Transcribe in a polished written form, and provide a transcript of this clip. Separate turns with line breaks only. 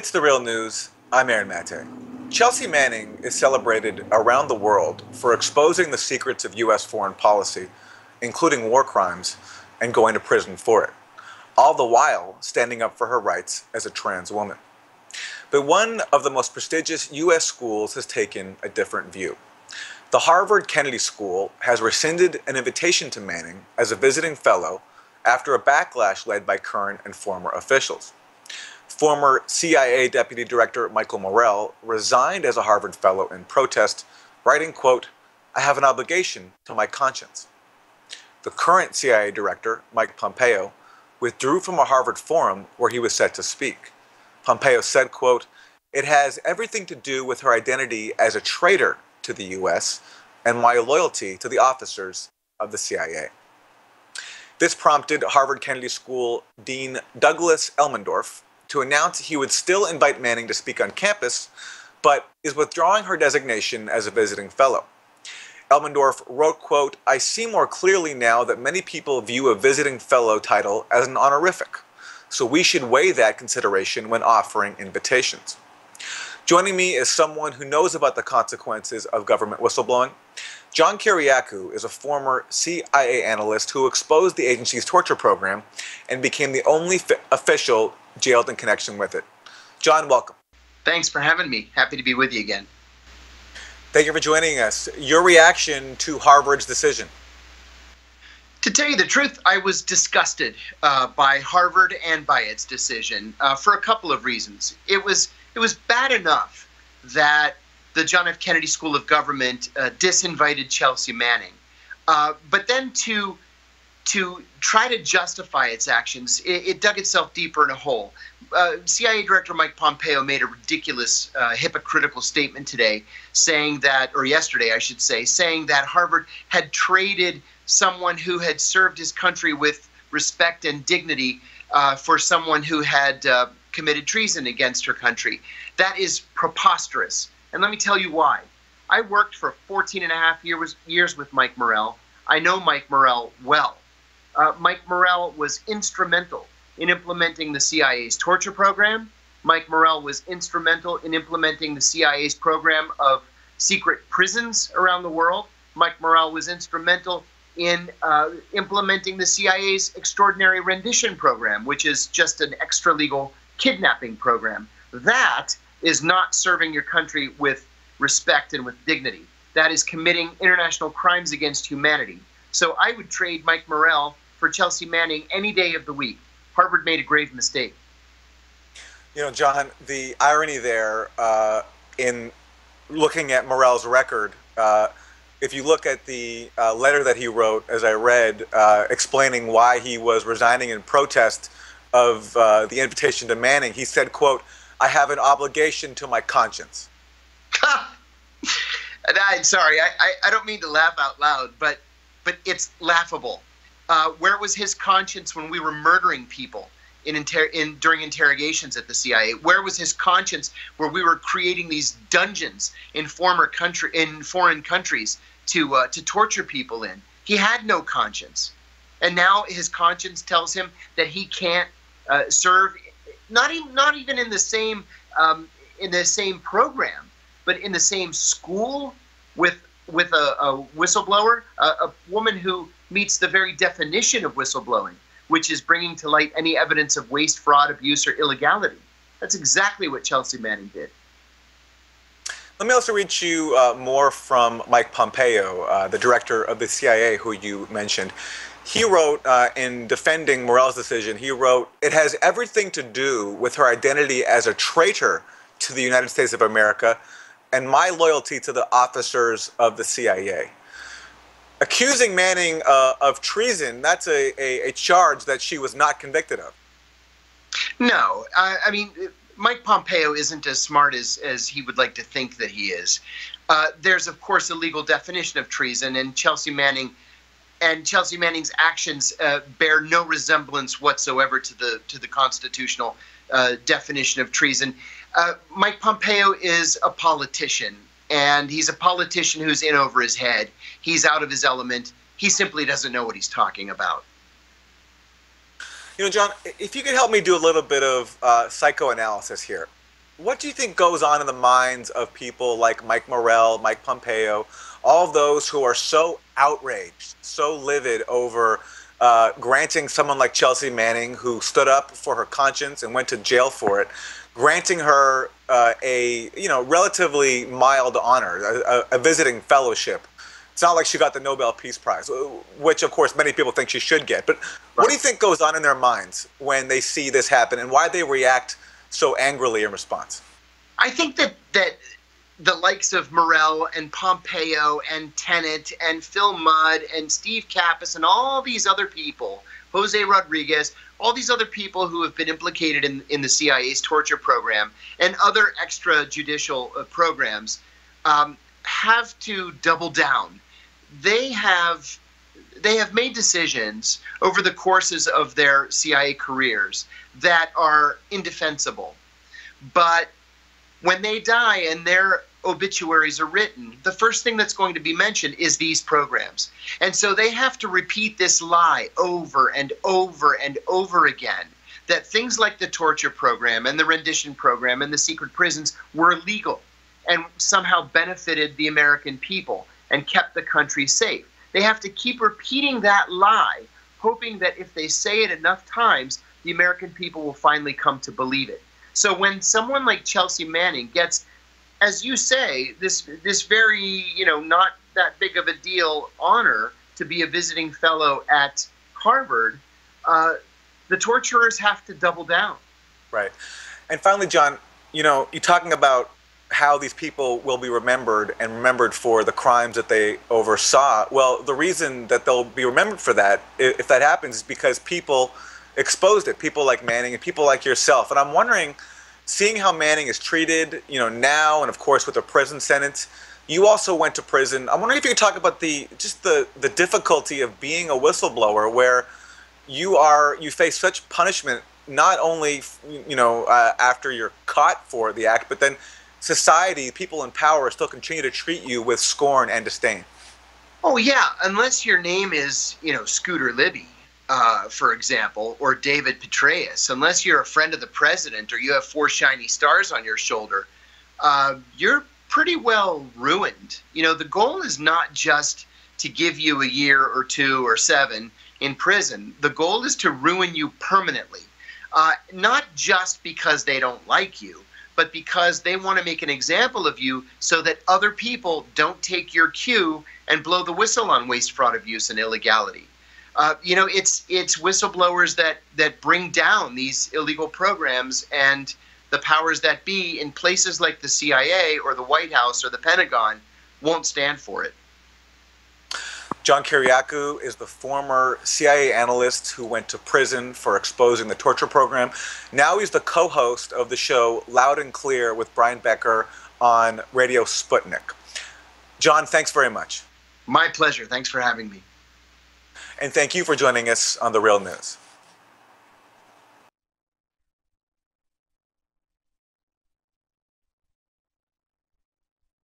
It's the real news. I'm Aaron Mate. Chelsea Manning is celebrated around the world for exposing the secrets of U.S. foreign policy, including war crimes, and going to prison for it, all the while standing up for her rights as a trans woman. But one of the most prestigious U.S. schools has taken a different view. The Harvard Kennedy School has rescinded an invitation to Manning as a visiting fellow after a backlash led by current and former officials. Former CIA Deputy Director Michael Morell resigned as a Harvard Fellow in protest, writing, quote, "I have an obligation to my conscience." The current CIA Director, Mike Pompeo, withdrew from a Harvard forum where he was set to speak. Pompeo said, quote, "It has everything to do with her identity as a traitor to the U.S. and my loyalty to the officers of the CIA." This prompted Harvard Kennedy School Dean Douglas Elmendorf to announce he would still invite Manning to speak on campus, but is withdrawing her designation as a visiting fellow. Elmendorf wrote, quote, "I see more clearly now that many people view a visiting fellow title as an honorific, so we should weigh that consideration when offering invitations." Joining me is someone who knows about the consequences of government whistleblowing. John Kiriakou is a former CIA analyst who exposed the agency's torture program and became the only official jailed in connection with it. John, welcome.
Thanks for having me. Happy to be with you again.
Thank you for joining us. Your reaction to Harvard's decision?
To tell you the truth, I was disgusted by Harvard and by its decision for a couple of reasons. It was bad enough that the John F. Kennedy School of Government disinvited Chelsea Manning, but then to try to justify its actions, it dug itself deeper in a hole. CIA Director Mike Pompeo made a ridiculous, hypocritical statement today, saying that, or yesterday I should say, saying that Harvard had traded someone who had served his country with respect and dignity for someone who had committed treason against her country. That is preposterous. And let me tell you why. I worked for 14 and a half years with Mike Morell. I know Mike Morell well. Mike Morell was instrumental in implementing the CIA's torture program. Mike Morell was instrumental in implementing the CIA's program of secret prisons around the world. Mike Morell was instrumental in implementing the CIA's extraordinary rendition program, which is just an extra-legal kidnapping program. That is not serving your country with respect and with dignity. That is committing international crimes against humanity. So I would trade Mike Morell for Chelsea Manning any day of the week. Harvard made a grave mistake.
You know, John, the irony there in looking at Morell's record, if you look at the letter that he wrote, as I read, explaining why he was resigning in protest of the invitation to Manning, he said, quote, "I have an obligation to my conscience."
I'm sorry, I don't mean to laugh out loud, but it's laughable. Where was his conscience when we were murdering people during interrogations at the CIA? Where was his conscience where we were creating these dungeons in foreign countries to torture people in? He had no conscience, and now his conscience tells him that he can't serve, not even in the same program, but in the same school with a whistleblower, a woman who meets the very definition of whistleblowing, which is bringing to light any evidence of waste, fraud, abuse, or illegality. That's exactly what Chelsea Manning did.
Let me also read you more from Mike Pompeo, the director of the CIA, who you mentioned. He wrote, in defending Morell's decision, he wrote, "It has everything to do with her identity as a traitor to the United States of America and my loyalty to the officers of the CIA." Accusing Manning of treason, that's a charge that she was not convicted of.
No, I mean, Mike Pompeo isn't as smart as he would like to think that he is. There's, of course, a legal definition of treason, and Chelsea Manning's actions bear no resemblance whatsoever to the constitutional definition of treason. Mike Pompeo is a politician, and he's a politician who's in over his head. He's out of his element. He simply doesn't know what he's talking about.
You know, John, if you could help me do a little bit of psychoanalysis here. What do you think goes on in the minds of people like Mike Morell, Mike Pompeo, all of those who are so outraged, so livid over granting someone like Chelsea Manning, who stood up for her conscience and went to jail for it, granting her a relatively mild honor, a visiting fellowship. It's not like she got the Nobel Peace Prize, which of course many people think she should get. But what do you think goes on in their minds when they see this happen, and why they react so angrily in response?
I think that the likes of Morell and Pompeo and Tenet and Phil Mudd and Steve Kappas and all these other people, Jose Rodriguez, all these other people who have been implicated in the CIA's torture program and other extrajudicial programs, have to double down. They have made decisions over the courses of their CIA careers that are indefensible. But when they die and their obituaries are written, the first thing that's going to be mentioned is these programs. And so they have to repeat this lie over and over and over again, that things like the torture program and the rendition program and the secret prisons were illegal and somehow benefited the American people and kept the country safe. They have to keep repeating that lie, hoping that if they say it enough times, the American people will finally come to believe it. So when someone like Chelsea Manning gets, as you say, this very, not that big of a deal honor to be a visiting fellow at Harvard, the torturers have to double down.
Right. And finally, John, you're talking about how these people will be remembered and remembered for the crimes that they oversaw. Well, the reason that they'll be remembered for that, if that happens, is because people exposed it, people like Manning and people like yourself. And I'm wondering, seeing how Manning is treated, now, and of course with a prison sentence, you also went to prison. I'm wondering if you could talk about the difficulty of being a whistleblower, where you face such punishment, not only after you're caught for the act, but then society, people in power, still continue to treat you with scorn and disdain.
Oh yeah, unless your name is Scooter Libby, for example, or David Petraeus, unless you're a friend of the president or you have 4 shiny stars on your shoulder, you're pretty well ruined. The goal is not just to give you a year or 2 or 7 in prison. The goal is to ruin you permanently, not just because they don't like you, but because they want to make an example of you so that other people don't take your cue and blow the whistle on waste, fraud, abuse, and illegality. It's whistleblowers that bring down these illegal programs, and the powers that be in places like the CIA or the White House or the Pentagon won't stand for it.
John Kiriakou is the former CIA analyst who went to prison for exposing the torture program. Now he's the co-host of the show Loud and Clear with Brian Becker on Radio Sputnik. John, thanks very much.
My pleasure. Thanks for having me.
And thank you for joining us on The Real News.